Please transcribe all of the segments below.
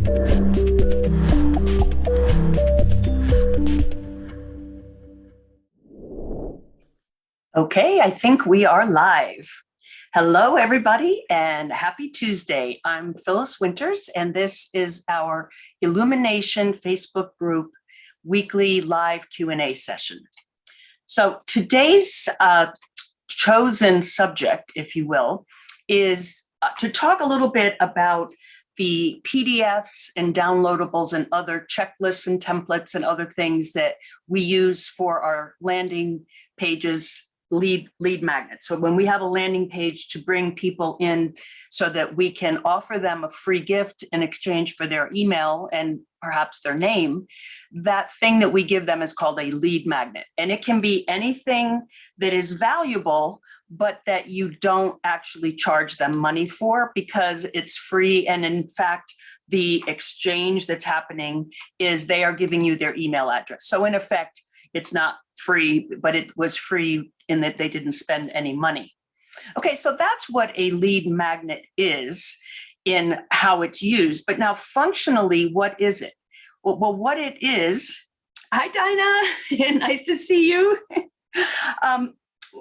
Okay, I think we are live. Hello, everybody, and happy Tuesday. I'm Phyllis Winters, and this is our Illumination Facebook group weekly live Q&A session. So today's chosen subject, if you will, is to talk a little bit about the PDFs and downloadables and other checklists and templates and other things that we use for our landing pages, lead magnets. So when we have a landing page to bring people in so that we can offer them a free gift in exchange for their email and perhaps their name, that thing that we give them is called a lead magnet. And it can be anything that is valuable, but that you don't actually charge them money for because it's free. And in fact, the exchange that's happening is they are giving you their email address. So in effect, it's not free, but it was free in that they didn't spend any money. Okay, so that's what a lead magnet is in how it's used. But now functionally, what is it? Well, what it is, hi, Dinah, nice to see you.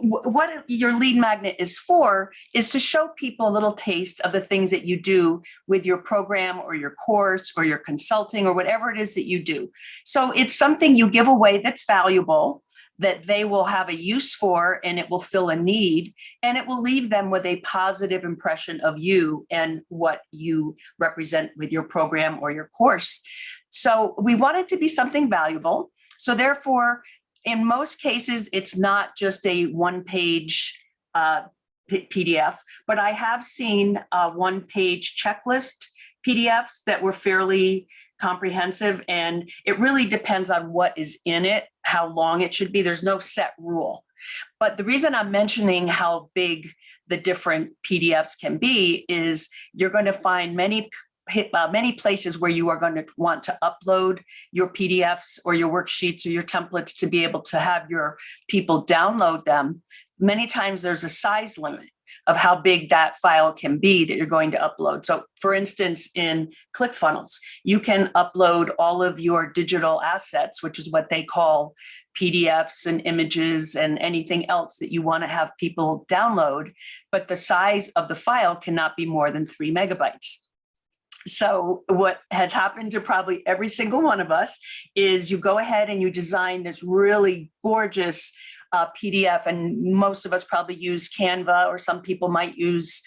What your lead magnet is for is to show people a little taste of the things that you do with your program or your course or your consulting or whatever it is that you do. So it's something you give away that's valuable, that they will have a use for, and it will fill a need, and it will leave them with a positive impression of you and what you represent with your program or your course. So we want it to be something valuable. So therefore, in most cases, it's not just a one-page PDF, but I have seen one-page checklist PDFs that were fairly comprehensive, and it really depends on what is in it, how long it should be. There's no set rule. But the reason I'm mentioning how big the different PDFs can be is you're going to find many places where you are going to want to upload your PDFs or your worksheets or your templates to be able to have your people download them. Many times there's a size limit of how big that file can be that you're going to upload. So for instance, in ClickFunnels, you can upload all of your digital assets, which is what they call PDFs and images and anything else that you want to have people download, but the size of the file cannot be more than 3 megabytes. So what has happened to probably every single one of us is you go ahead and you design this really gorgeous PDF, and most of us probably use Canva, or some people might use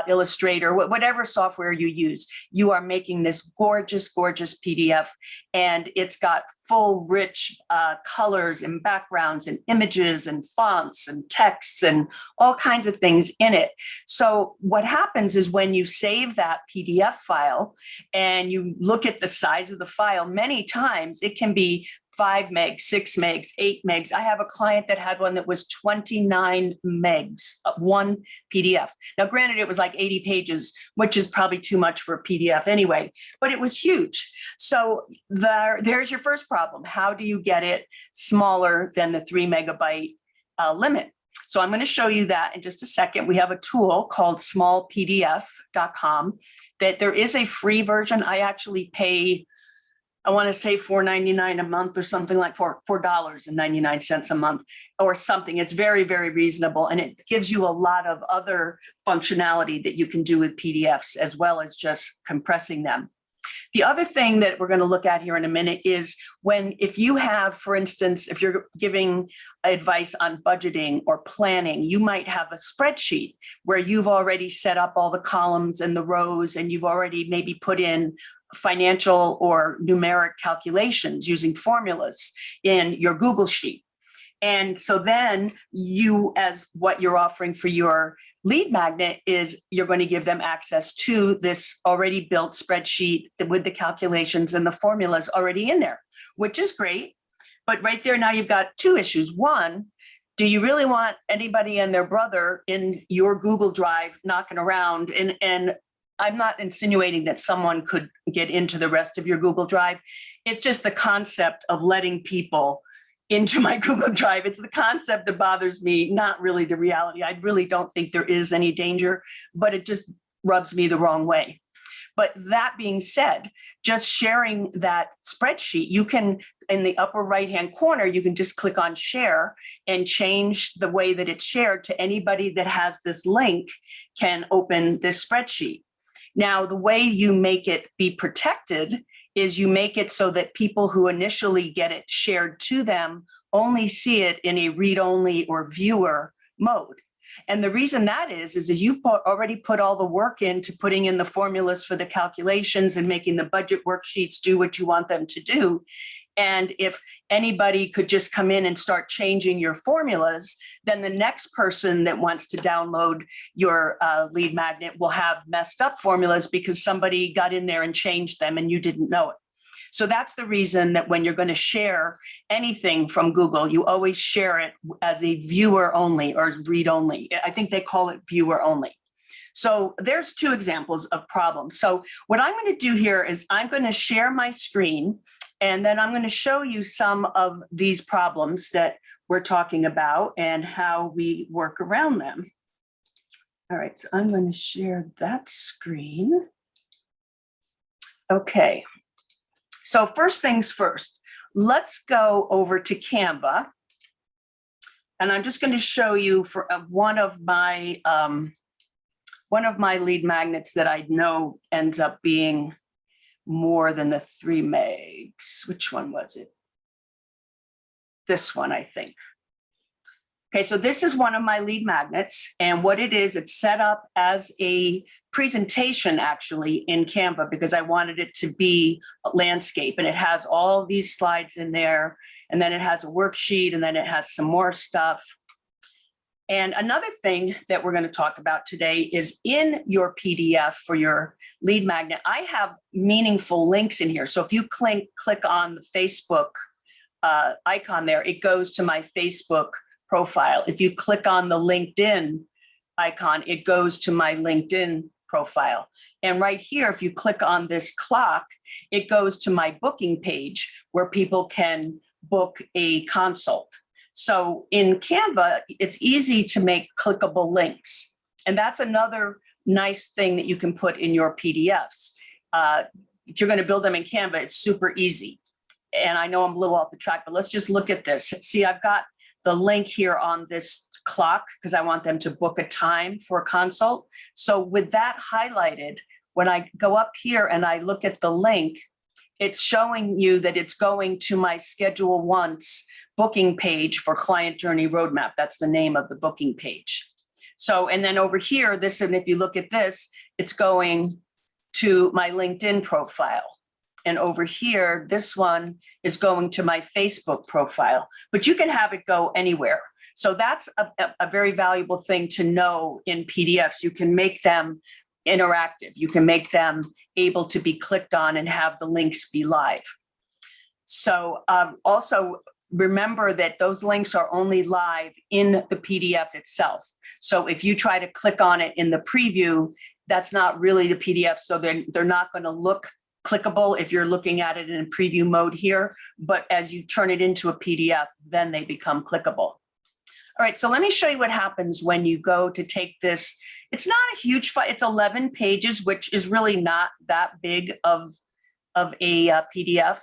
Illustrator, whatever software you use. You are making this gorgeous, gorgeous PDF, and it's got full, rich colors and backgrounds and images and fonts and texts and all kinds of things in it. So what happens is when you save that PDF file and you look at the size of the file, many times it can be 5 megs, 6 megs, 8 megs. I have a client that had one that was 29 megs, one PDF. Now, granted, it was like 80 pages, which is probably too much for a PDF anyway, but it was huge. So there's your first problem. How do you get it smaller than the 3 megabyte limit? So I'm going to show you that in just a second. We have a tool called smallpdf.com that there is a free version. I actually pay, I want to say $4.99 a month or something like $4.99 a month or something. It's very, very reasonable. And it gives you a lot of other functionality that you can do with PDFs as well as just compressing them. The other thing that we're going to look at here in a minute is if you have, for instance, if you're giving advice on budgeting or planning, you might have a spreadsheet where you've already set up all the columns and the rows, and you've already maybe put in financial or numeric calculations using formulas in your Google Sheet. And so then you, as what you're offering for your lead magnet, is you're going to give them access to this already built spreadsheet with the calculations and the formulas already in there, which is great. But right there, now you've got two issues. One, do you really want anybody and their brother in your Google Drive knocking around? And I'm not insinuating that someone could get into the rest of your Google Drive. It's just the concept of letting people into my Google Drive. It's the concept that bothers me, not really the reality. I really don't think there is any danger, but it just rubs me the wrong way. But that being said, just sharing that spreadsheet, you can, in the upper right-hand corner, you can just click on share and change the way that it's shared to anybody that has this link can open this spreadsheet. Now, the way you make it be protected is you make it so that people who initially get it shared to them only see it in a read-only or viewer mode. And the reason that is you've already put all the work into putting in the formulas for the calculations and making the budget worksheets do what you want them to do. And if anybody could just come in and start changing your formulas, then the next person that wants to download your lead magnet will have messed up formulas because somebody got in there and changed them and you didn't know it. So that's the reason that when you're going to share anything from Google, you always share it as a viewer only or read only. I think they call it viewer only. So there's two examples of problems. So what I'm going to do here is I'm going to share my screen, and then I'm going to show you some of these problems that we're talking about and how we work around them. All right, so I'm going to share that screen. Okay. So first things first, let's go over to Canva. And I'm just going to show you for one of my lead magnets that I know ends up being more than the 3 megs. Which one was it? This one, I think. Okay, so this is one of my lead magnets, and what it is, it's set up as a presentation actually in Canva because I wanted it to be a landscape, and it has all these slides in there, and then it has a worksheet, and then it has some more stuff. And another thing that we're going to talk about today is in your PDF for your lead magnet, I have meaningful links in here. So if you click on the Facebook icon there, it goes to my Facebook profile. If you click on the LinkedIn icon, it goes to my LinkedIn profile. And right here, if you click on this clock, it goes to my booking page where people can book a consult. So in Canva, it's easy to make clickable links. And that's another nice thing that you can put in your PDFs. If you're going to build them in Canva, it's super easy. And I know I'm a little off the track, but let's just look at this. See, I've got the link here on this clock because I want them to book a time for a consult. So with that highlighted, when I go up here and I look at the link, it's showing you that it's going to my Schedule Once booking page for Client Journey Roadmap. That's the name of the booking page. So, and then over here, this, and if you look at this, it's going to my LinkedIn profile. And over here, this one is going to my Facebook profile, but you can have it go anywhere. So that's a very valuable thing to know in PDFs. You can make them interactive. You can make them able to be clicked on and have the links be live. So also remember that those links are only live in the PDF itself. So if you try to click on it in the preview, that's not really the PDF. So they're not going to look clickable if you're looking at it in preview mode here, but as you turn it into a PDF, then they become clickable. All right, so let me show you what happens when you go to take this. It's not a huge file, it's 11 pages, which is really not that big of a PDF,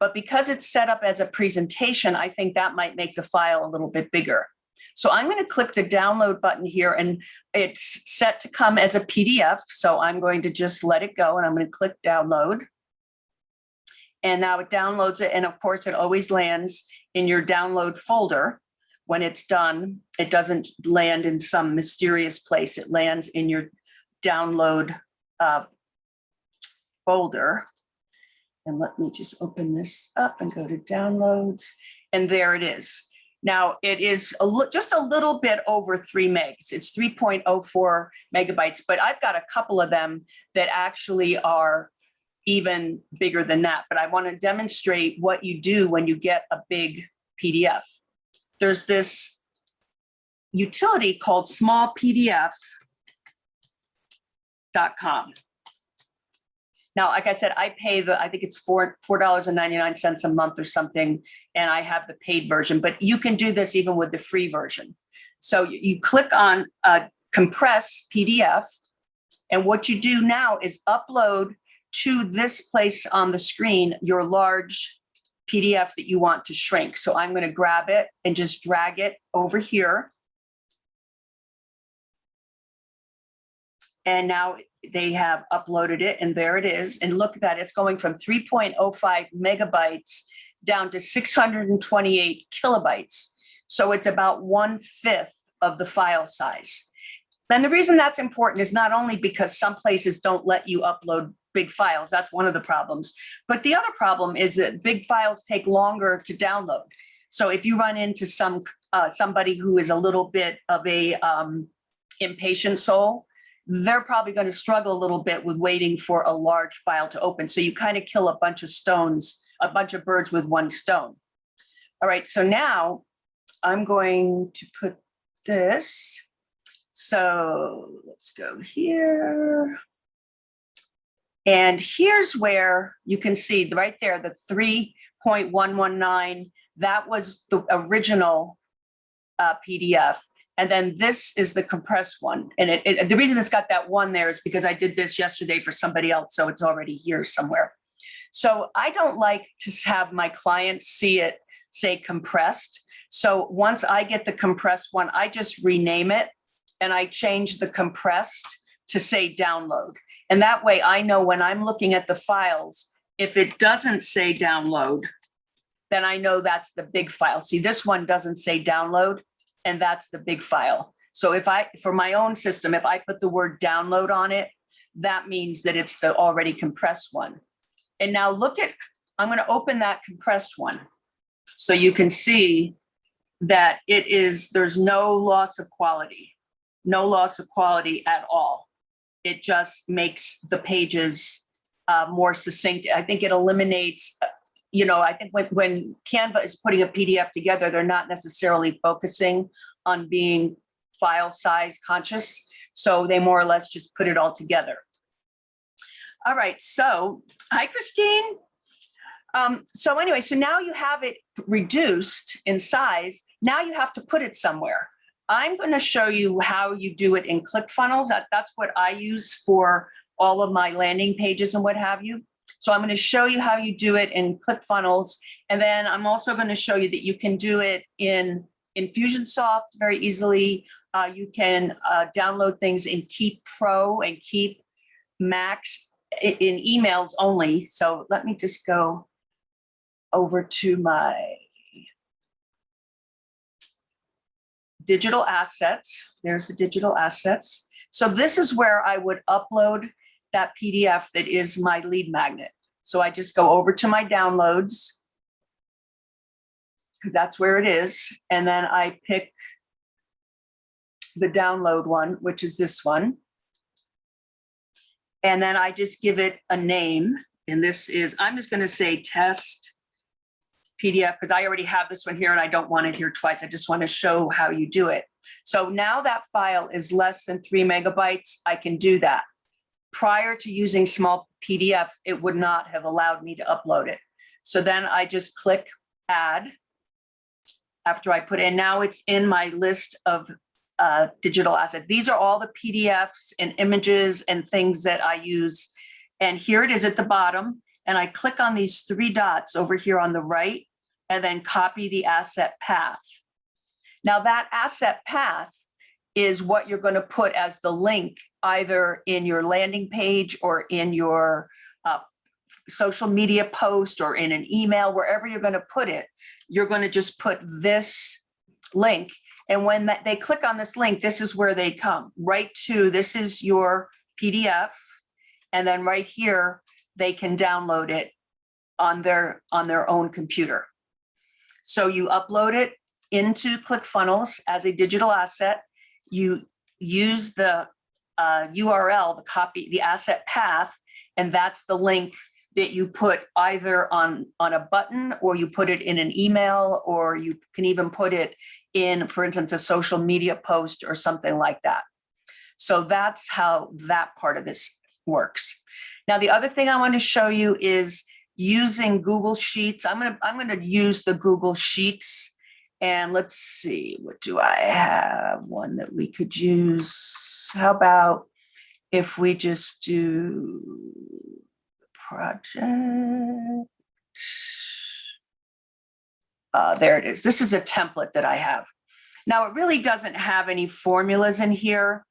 but because it's set up as a presentation, I think that might make the file a little bit bigger. So I'm going to click the download button here, and it's set to come as a PDF. So I'm going to just let it go, and I'm going to click download. And now it downloads it. And of course, it always lands in your download folder. When it's done, it doesn't land in some mysterious place. It lands in your download folder. And let me just open this up and go to downloads. And there it is. Now, it is just a little bit over 3 megs. It's 3.04 megabytes, but I've got a couple of them that actually are even bigger than that. But I want to demonstrate what you do when you get a big PDF. There's this utility called smallpdf.com. Now, like I said, I pay I think it's $4.99 a month or something, and I have the paid version, but you can do this even with the free version. So you click on compress PDF, and what you do now is upload to this place on the screen your large PDF that you want to shrink. So I'm going to grab it and just drag it over here. And now they have uploaded it, and there it is. And look at that, it's going from 3.05 megabytes down to 628 kilobytes. So it's about 1/5 of the file size. And the reason that's important is not only because some places don't let you upload big files, that's one of the problems, but the other problem is that big files take longer to download. So if you run into somebody who is a little bit of a impatient soul, they're probably going to struggle a little bit with waiting for a large file to open. So you kind of kill a bunch of birds with one stone. All right, so now I'm going to put this. So let's go here. And here's where you can see right there, the 3.119, that was the original PDF. And then this is the compressed one. And the reason it's got that one there is because I did this yesterday for somebody else, so it's already here somewhere. So I don't like to have my clients see it say compressed. So once I get the compressed one, I just rename it and I change the compressed to say download. And that way I know when I'm looking at the files, if it doesn't say download, then I know that's the big file. See, this one doesn't say download, and that's the big file. So for my own system, if I put the word download on it, that means that it's the already compressed one. And now I'm going to open that compressed one. So you can see that there's no loss of quality at all. It just makes the pages more succinct. I think it eliminates, I think when Canva is putting a PDF together, they're not necessarily focusing on being file size conscious. So they more or less just put it all together. All right, so hi, Christine. So anyway, so now you have it reduced in size. Now you have to put it somewhere. I'm going to show you how you do it in ClickFunnels. That's what I use for all of my landing pages and what have you. So I'm going to show you how you do it in ClickFunnels. And then I'm also going to show you that you can do it in Infusionsoft very easily. You can download things in Keep Pro and Keep Max in emails only. So let me just go over to my digital assets. There's the digital assets. So this is where I would upload that PDF that is my lead magnet. So I just go over to my downloads, because that's where it is. And then I pick the download one, which is this one. And then I just give it a name. And this is, I'm just going to say test PDF, because I already have this one here and I don't want it here twice. I just want to show how you do it. So now that file is less than 3 megabytes, I can do that. Prior to using small PDF, it would not have allowed me to upload it. So then I just click add after I put in. Now it's in my list of digital assets. These are all the PDFs and images and things that I use. And here it is at the bottom. And I click on these 3 dots over here on the right, and then copy the asset path. Now that asset path is what you're going to put as the link either in your landing page or in your social media post or in an email, wherever you're going to put it. You're going to just put this link. And when they click on this link, this is where they come right to, this is your PDF. And then right here, they can download it on their own computer. So you upload it into ClickFunnels as a digital asset. You use the URL, the asset path, and that's the link that you put either on a button, or you put it in an email, or you can even put it in, for instance, a social media post or something like that. So that's how that part of this works. Now, the other thing I want to show you is using Google Sheets. I'm going to use the Google Sheets, and let's see, what do I have? One that we could use. How about if we just do project. There it is. This is a template that I have. Now, it really doesn't have any formulas in here.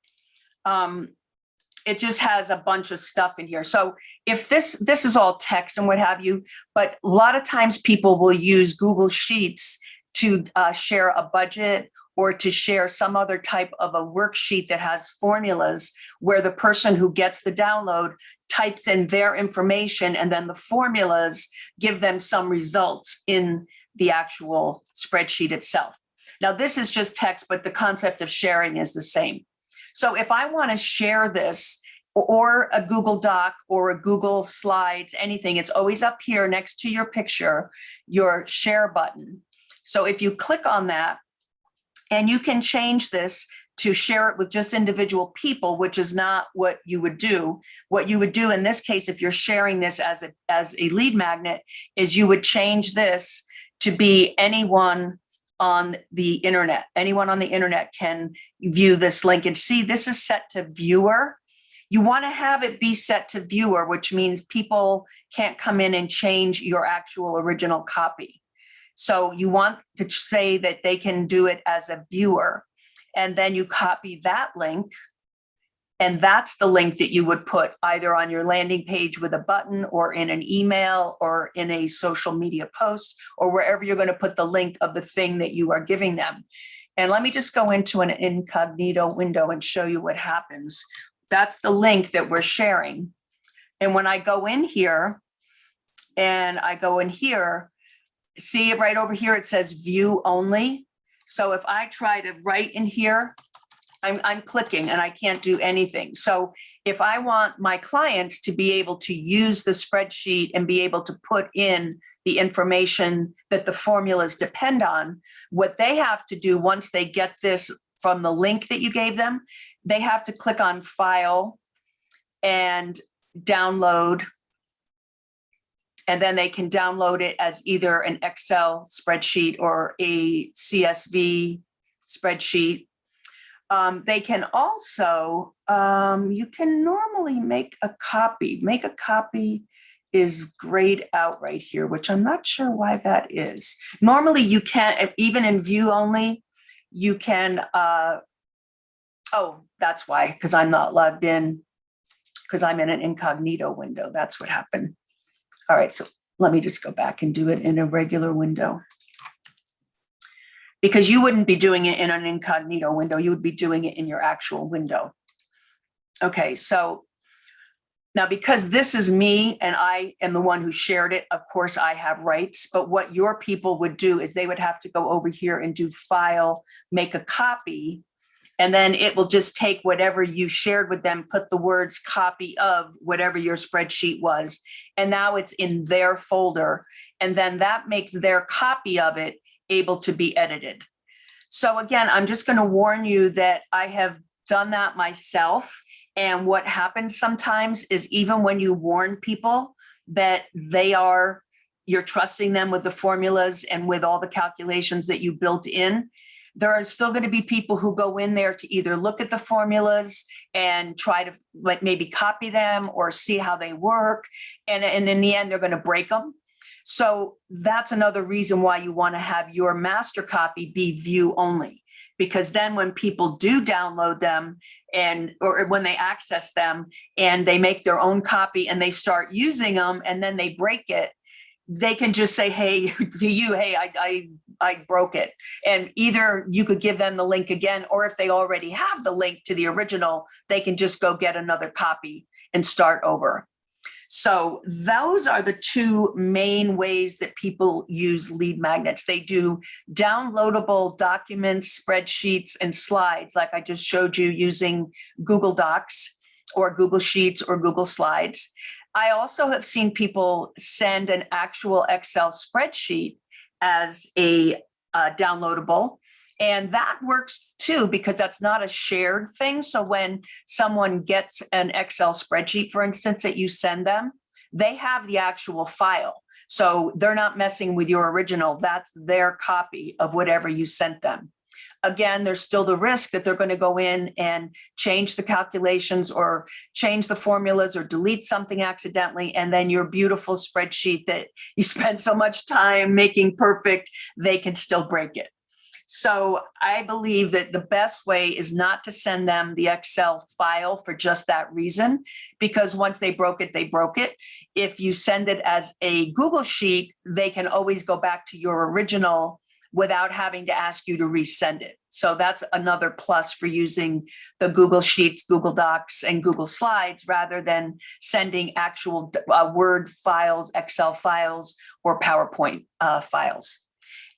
It just has a bunch of stuff in here. So if this is all text and what have you, but a lot of times people will use Google Sheets to share a budget or to share some other type of a worksheet that has formulas where the person who gets the download types in their information and then the formulas give them some results in the actual spreadsheet itself. Now, this is just text, but the concept of sharing is the same. So if I want to share this or a Google Doc or a Google Slides, anything, it's always up here next to your picture, your share button. So if you click on that, and you can change this to share it with just individual people, which is not what you would do. What you would do in this case, if you're sharing this as a lead magnet, is you would change this to be anyone on the internet. Anyone on the internet can view this link and see this is set to viewer. You want to have it be set to viewer, which means people can't come in and change your actual original copy. So you want to say that they can do it as a viewer, and then you copy that link. And that's the link that you would put either on your landing page with a button or in an email or in a social media post or wherever you're going to put the link of the thing that you are giving them. And let me just go into an incognito window and show you what happens. That's the link that we're sharing. And when I go in here and I go in here, see it right over here, it says view only. So if I try to write in here, I'm clicking and I can't do anything. So if I want my clients to be able to use the spreadsheet and be able to put in the information that the formulas depend on, what they have to do once they get this from the link that you gave them, they have to click on File and Download. And then they can download it as either an Excel spreadsheet or a CSV spreadsheet. They can also, you can normally make a copy. Make a copy is grayed out right here, which I'm not sure why that is. Normally you can't, even in view only, you can, oh, that's why, because I'm not logged in, because I'm in an incognito window. That's what happened. All right, so let me just go back and do it in a regular window. Because you wouldn't be doing it in an incognito window, you would be doing it in your actual window. Okay, so now because this is me and I am the one who shared it, of course I have rights, but what your people would do is they would have to go over here and do File, make a copy, and then it will just take whatever you shared with them, put the words copy of whatever your spreadsheet was, and now it's in their folder. And then that makes their copy of it able to be edited. So again, I'm just going to warn you that I have done that myself. And what happens sometimes is even when you warn people that you're trusting them with the formulas and with all the calculations that you built in, there are still going to be people who go in there to either look at the formulas and try to like maybe copy them or see how they work. And in the end, they're going to break them. So that's another reason why you want to have your master copy be view only, because then when people do download them or when they access them and they make their own copy and they start using them and then they break it, they can just say, hey, to you, hey, I broke it. And either you could give them the link again, or if they already have the link to the original, they can just go get another copy and start over. So those are the two main ways that people use lead magnets. They do downloadable documents, spreadsheets, and slides, like I just showed you using Google Docs or Google Sheets or Google Slides. I also have seen people send an actual Excel spreadsheet as a downloadable. And that works too, because that's not a shared thing. So when someone gets an Excel spreadsheet, for instance, that you send them, they have the actual file. So they're not messing with your original. That's their copy of whatever you sent them. again, there's still the risk that they're going to go in and change the calculations or change the formulas or delete something accidentally. And then your beautiful spreadsheet that you spent so much time making perfect, they can still break it. So I believe that the best way is not to send them the Excel file for just that reason, because once they broke it, they broke it. If you send it as a Google Sheet, they can always go back to your original without having to ask you to resend it. So that's another plus for using the Google Sheets, Google Docs, and Google Slides rather than sending actual Word files, Excel files, or PowerPoint files.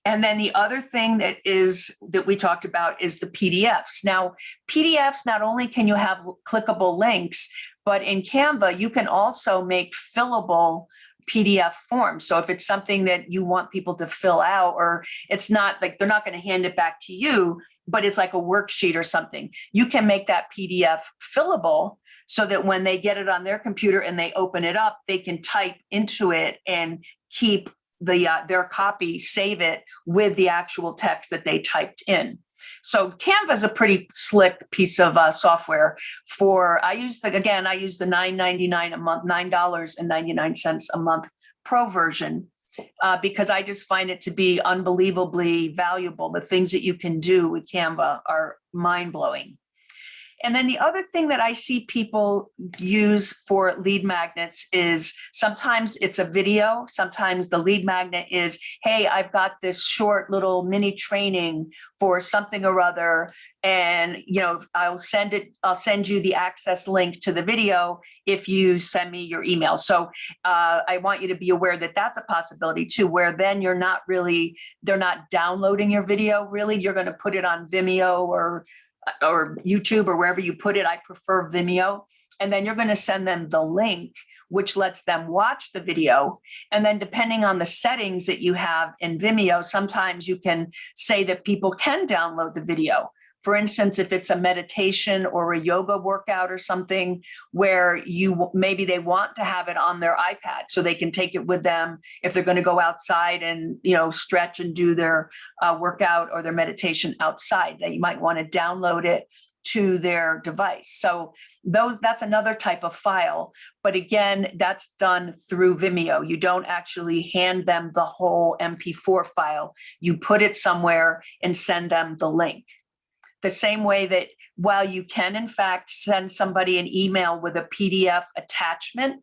And then the other thing that we talked about is the PDFs. Now, PDFs, not only can you have clickable links, but in Canva, you can also make fillable PDF forms. So if it's something that you want people to fill out, or it's not like they're not going to hand it back to you, but it's like a worksheet or something, you can make that PDF fillable so that when they get it on their computer and they open it up, they can type into it and keep their copy, save it with the actual text that they typed in. So Canva is a pretty slick piece of software I use the $9.99 a month, $9.99 a month pro version, because I just find it to be unbelievably valuable. The things that you can do with Canva are mind-blowing. And then the other thing that I see people use for lead magnets is sometimes it's a video. Sometimes the lead magnet is, hey, I've got this short little mini training for something or other. And, I'll send you the access link to the video if you send me your email. So I want you to be aware that that's a possibility too, where then they're not downloading your video really. You're going to put it on Vimeo or YouTube or wherever you put it. I prefer Vimeo. And then you're going to send them the link, which lets them watch the video. And then depending on the settings that you have in Vimeo, sometimes you can say that people can download the video. For instance, if it's a meditation or a yoga workout or something where maybe they want to have it on their iPad so they can take it with them if they're going to go outside and stretch and do their workout or their meditation outside. You might want to download it to their device. So that's another type of file. But again, that's done through Vimeo. You don't actually hand them the whole MP4 file. You put it somewhere and send them the link. The same way that while you can, in fact, send somebody an email with a PDF attachment,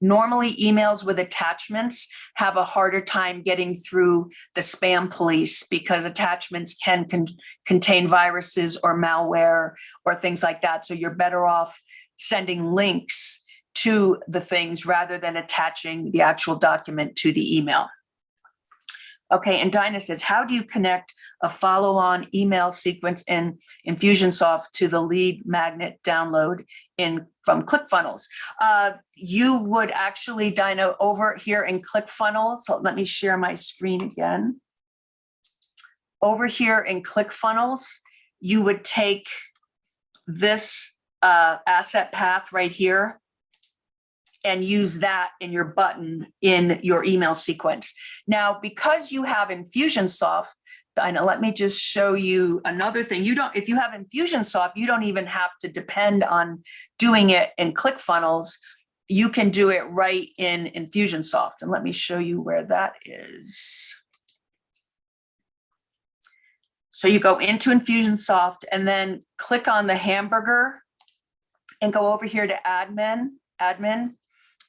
normally emails with attachments have a harder time getting through the spam police because attachments can contain viruses or malware or things like that. So you're better off sending links to the things rather than attaching the actual document to the email. Okay, and Dinah says, how do you connect a follow-on email sequence in Infusionsoft to the lead magnet download from ClickFunnels? You would actually, Dinah, over here in ClickFunnels, so let me share my screen again. Over here in ClickFunnels, you would take this asset path right here and use that in your button in your email sequence. Now, because you have Infusionsoft, Dinah, let me just show you another thing. If you have Infusionsoft, you don't even have to depend on doing it in ClickFunnels. You can do it right in Infusionsoft. And let me show you where that is. So you go into Infusionsoft and then click on the hamburger and go over here to admin.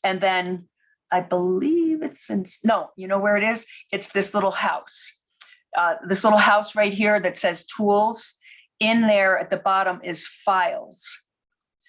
And then I believe you know where it is? It's this little house. This little house right here that says tools. In there at the bottom is files.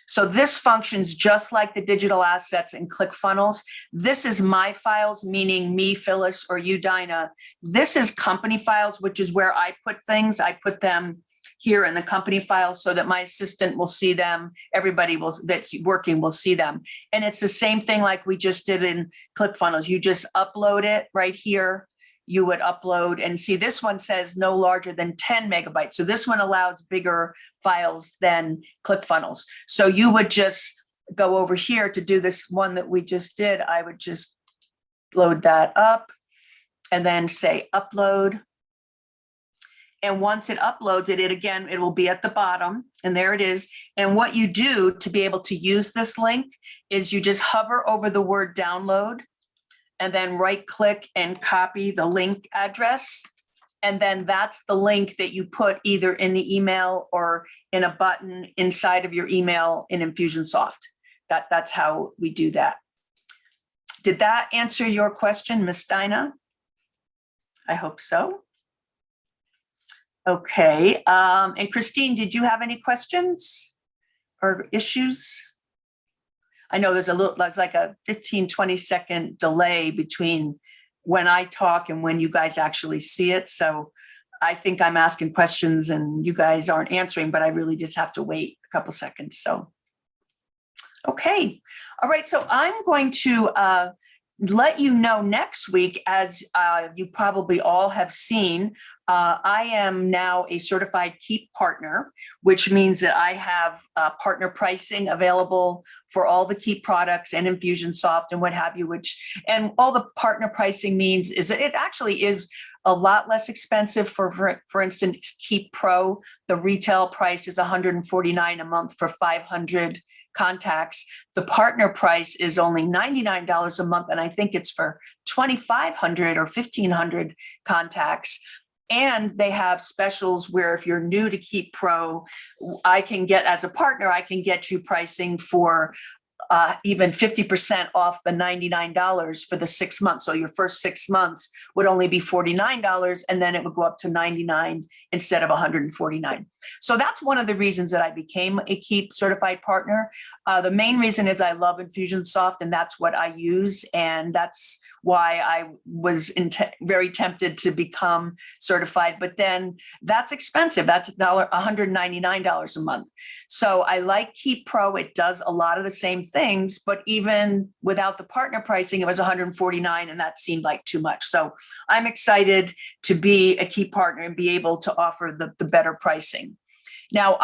So this functions just like the digital assets in ClickFunnels. This is my files, meaning me, Phyllis, or you, Dinah. This is company files, which is where I put things. I put them here in the company files so that my assistant will see them. Everybody that's working will see them. And it's the same thing like we just did in ClickFunnels. You just upload it right here. You would upload and see this one says no larger than 10 megabytes. So this one allows bigger files than ClickFunnels. So you would just go over here to do this one that we just did. I would just load that up and then say upload. And once it uploads it, again, it will be at the bottom, and there it is. And what you do to be able to use this link is you just hover over the word download and then right click and copy the link address. And then that's the link that you put either in the email or in a button inside of your email in Infusionsoft. That's how we do that. Did that answer your question, Miss Dinah? I hope so. Okay, and Christine, did you have any questions or issues? I know there's like a 15, 20-second delay between when I talk and when you guys actually see it. So I think I'm asking questions and you guys aren't answering, but I really just have to wait a couple seconds. So, okay. All right, so I'm going to let you know next week, as you probably all have seen, I am now a certified Keep partner, which means that I have partner pricing available for all the Keep products and Infusionsoft and what have you, and all the partner pricing means is that it actually is a lot less expensive. For instance, Keep Pro, the retail price is $149 a month for 500 contacts. The partner price is only $99 a month, and I think it's for 2,500 or 1,500 contacts. And they have specials where if you're new to Keep Pro, I can get, as a partner, I can get you pricing for even 50% off the $99 for the 6 months. So your first 6 months would only be $49, and then it would go up to $99 instead of $149. So that's one of the reasons that I became a Keep certified partner. The main reason is I love Infusionsoft, and that's what I use, and that's why I was very tempted to become certified. But then that's expensive. That's $199 a month. So I like Keep Pro. It does a lot of the same things, but even without the partner pricing, it was $149, and that seemed like too much. So I'm excited to be a Keep partner and be able to offer the better pricing. Now,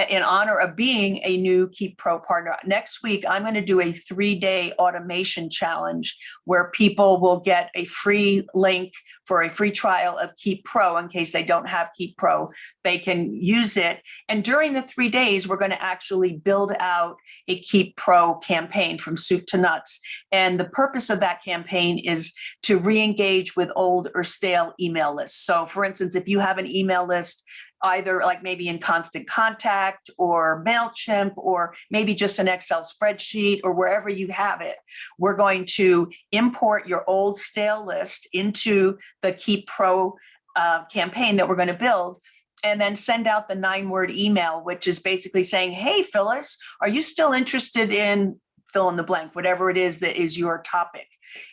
in honor of being a new Keep Pro partner, next week, I'm going to do a 3-day automation challenge where people will get a free link for a free trial of Keep Pro. In case they don't have Keep Pro, they can use it. And during the 3 days, we're going to actually build out a Keep Pro campaign from soup to nuts. And the purpose of that campaign is to re-engage with old or stale email lists. So for instance, if you have an email list, either like maybe in Constant Contact or MailChimp, or maybe just an Excel spreadsheet or wherever you have it, we're going to import your old stale list into the Keep Pro campaign that we're going to build, and then send out the 9-word email, which is basically saying, hey, Phyllis, are you still interested in fill in the blank, whatever it is that is your topic?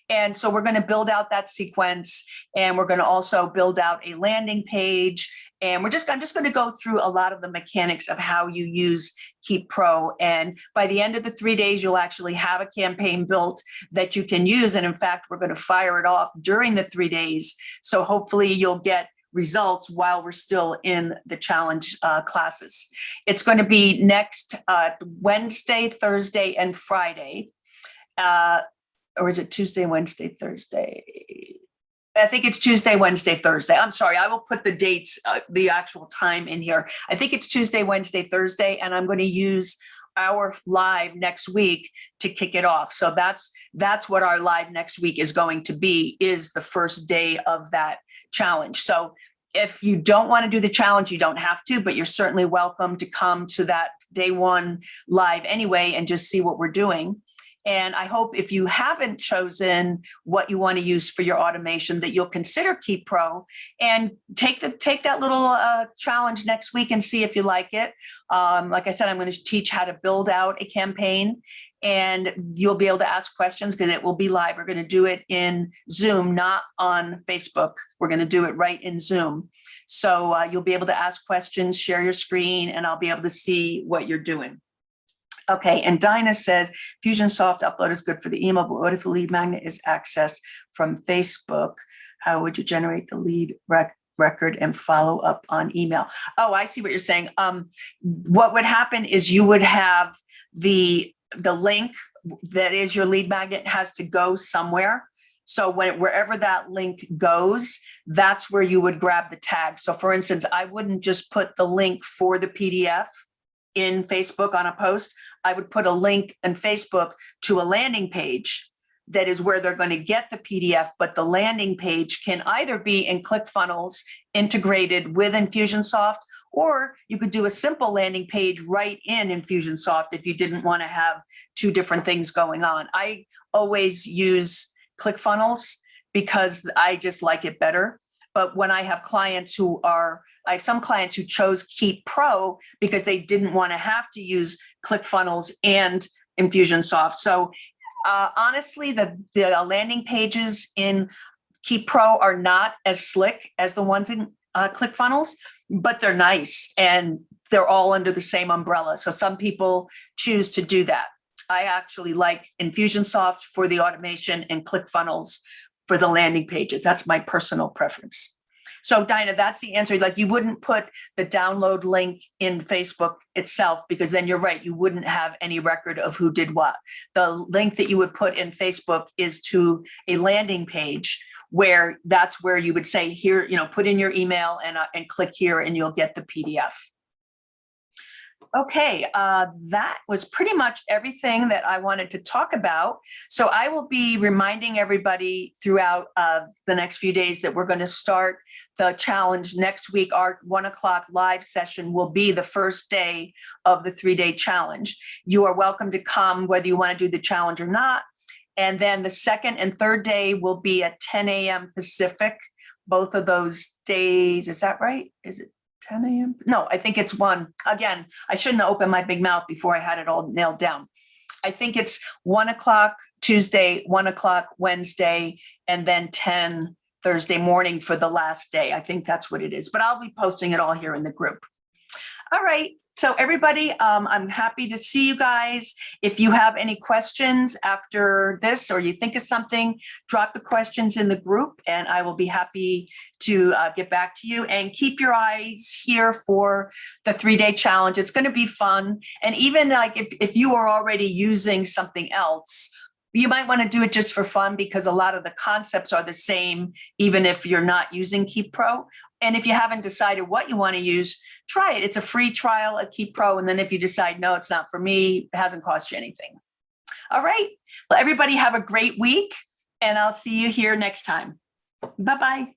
And so we're going to build out that sequence, and we're going to also build out a landing page. And I'm just going to go through a lot of the mechanics of how you use Keep Pro. And by the end of the 3 days, you'll actually have a campaign built that you can use. And in fact, we're going to fire it off during the 3 days. So hopefully you'll get results while we're still in the challenge classes. It's going to be next Wednesday, Thursday, and Friday. Or is it Tuesday, Wednesday, Thursday? I think it's Tuesday, Wednesday, Thursday. I'm sorry, I will put the dates, the actual time in here. I think it's Tuesday, Wednesday, Thursday, and I'm going to use our live next week to kick it off. So that's what our live next week is going to be, is the first day of that challenge. So if you don't want to do the challenge, you don't have to, but you're certainly welcome to come to that day one live anyway and just see what we're doing. And I hope if you haven't chosen what you want to use for your automation, that you'll consider Keep Pro and take that little challenge next week and see if you like it. Like I said, I'm going to teach how to build out a campaign, and you'll be able to ask questions because it will be live. We're going to do it in Zoom, not on Facebook. We're going to do it right in Zoom. So you'll be able to ask questions, share your screen, and I'll be able to see what you're doing. Okay, and Dinah says, Infusionsoft upload is good for the email, but what if a lead magnet is accessed from Facebook? How would you generate the lead record and follow up on email? Oh, I see what you're saying. What would happen is you would have the link that is your lead magnet has to go somewhere. So wherever that link goes, that's where you would grab the tag. So for instance, I wouldn't just put the link for the PDF in Facebook on a post. I would put a link in Facebook to a landing page that is where they're going to get the PDF, but the landing page can either be in ClickFunnels integrated with Infusionsoft, or you could do a simple landing page right in Infusionsoft if you didn't want to have two different things going on. I always use ClickFunnels because I just like it better. But when I have clients I have some clients who chose Keep Pro because they didn't want to have to use ClickFunnels and Infusionsoft. So honestly, the landing pages in Keep Pro are not as slick as the ones in ClickFunnels, but they're nice and they're all under the same umbrella. So some people choose to do that. I actually like Infusionsoft for the automation and ClickFunnels for the landing pages. That's my personal preference. So Dinah, that's the answer. Like, you wouldn't put the download link in Facebook itself, because then you're right, you wouldn't have any record of who did what. The link that you would put in Facebook is to a landing page where that's where you would say, here, put in your email and click here and you'll get the PDF. Okay, that was pretty much everything that I wanted to talk about. So I will be reminding everybody throughout the next few days that we're going to start the challenge next week. Our 1 o'clock live session will be the first day of the 3-day challenge. You are welcome to come whether you want to do the challenge or not. And then the second and third day will be at 10 a.m. Pacific. Both of those days, is that right? Is it 10 a.m.? No, I think it's 1. Again, I shouldn't have opened my big mouth before I had it all nailed down. I think it's 1 o'clock Tuesday, 1 o'clock Wednesday, and then 10 Thursday morning for the last day. I think that's what it is, but I'll be posting it all here in the group. All right. So everybody, I'm happy to see you guys. If you have any questions after this, or you think of something, drop the questions in the group and I will be happy to get back to you. And keep your eyes here for the 3-day challenge. It's going to be fun. And even like if you are already using something else, you might want to do it just for fun, because a lot of the concepts are the same, even if you're not using Keep Pro. And if you haven't decided what you want to use, try it. It's a free trial at Keep Pro. And then if you decide, no, it's not for me, it hasn't cost you anything. All right. Well, everybody have a great week, and I'll see you here next time. Bye-bye.